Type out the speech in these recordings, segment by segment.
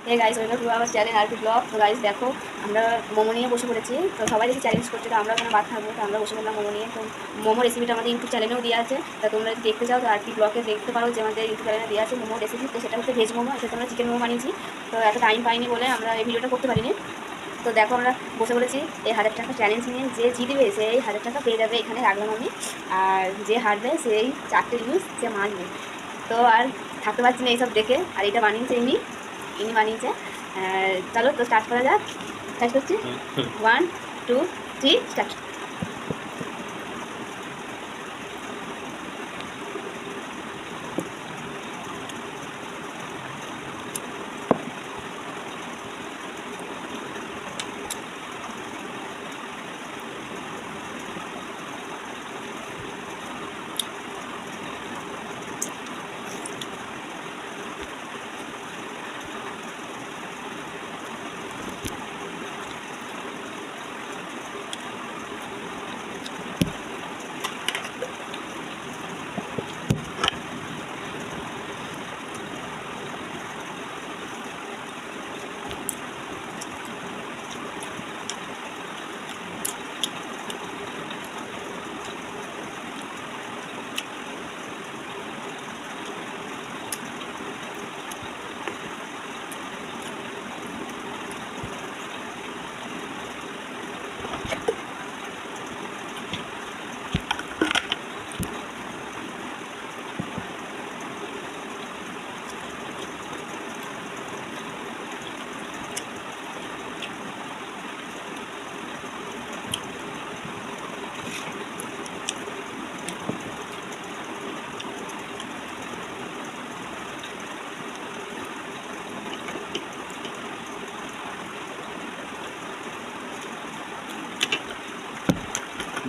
Hey guys, welcome to our channel RP blog. তো guys দেখো, আমরা মোমো নিয়ে বসে পড়েছি। তো সবাই দেখি চ্যালেঞ্জ করছে, তো আমরা ওখানে বাদ থাকবো। তো আমরা বসে পড়লাম মোমো নিয়ে। তো মোমো রেসিপিটা আমাদের ইউটিউব চ্যানেলেও দেওয়া আছে। তা তোমরা যদি দেখতে চাও তো আরপি ব্লগে দেখতে পারো যে আমাদের ইউটিউব চ্যানেলে দেওয়া আছে মোমো রেসিপি। তো সেটা হচ্ছে ভেজ মোমো, সেটা আমরা চিকেন মোমো বানিয়েছি। তো এত টাইম পাইনি বলে আমরা এই ভিডিওটা করতে পারিনি। তো দেখো, আমরা বসে পড়েছি এই 1000 টাকা চ্যালেঞ্জ নিয়ে। যে জিতবে সেই 1000 টাকা পেয়ে যাবে, এখানে রাখলাম আমি। আর যে হারবে সেই 4টে জিনিস সে মানবে। তো আর থাকতে পারছি না এইসব দেখে। আর এটা বানিয়েছে ইনি বানিয়েছে। চলো তো স্টার্ট করা যাক। স্টার্ট করছি, 1 2 3 স্টার্ট।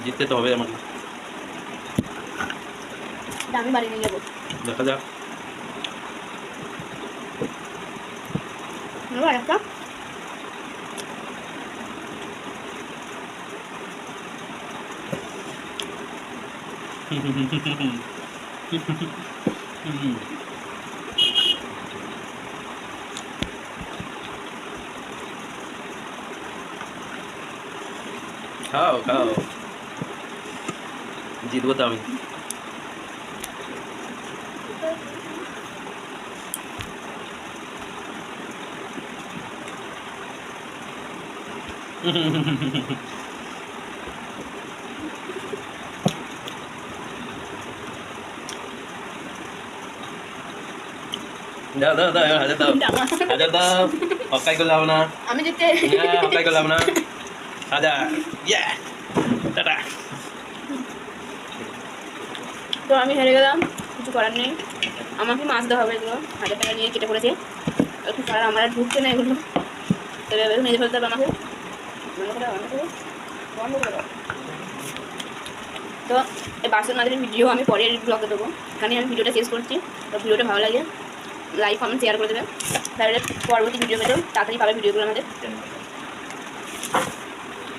জিততে তো হবে আমাকে, আমি বাড়ি নিয়ে যাবো। দেখা যাক। একটা খাও খাও, জিতবো তো আমি। দাও দাও দাও, 1000 দাও, 1000 দাও। হকাই করলাম না, আমি জিতে। হকাই করলাম না। 1000, ইয়া, টাটা। তো আমি হেরে গেলাম, কিছু করার নেই। আমাকে মাছতে হবে এগুলো। 1000 টাকা নিয়ে কেটে পড়েছে, একটু করার আমার আর ঢুকছে না এগুলো। তবে এবার মেজে ফেলতে হবে আমাকে। বন্ধ করে দাও, বন্ধ করে দাও, বন্ধ করে দাও। তো এই বাসন মাঝের ভিডিও আমি পরের ব্লগে দেবো। এখানে আমি ভিডিওটা শেষ করছি। তো ভিডিওটা ভালো লাগে লাইক কমেন্ট শেয়ার করে দেবেন, তাহলে পরবর্তী ভিডিও পেতেও তাড়াতাড়ি পাবে ভিডিওগুলো আমাদের।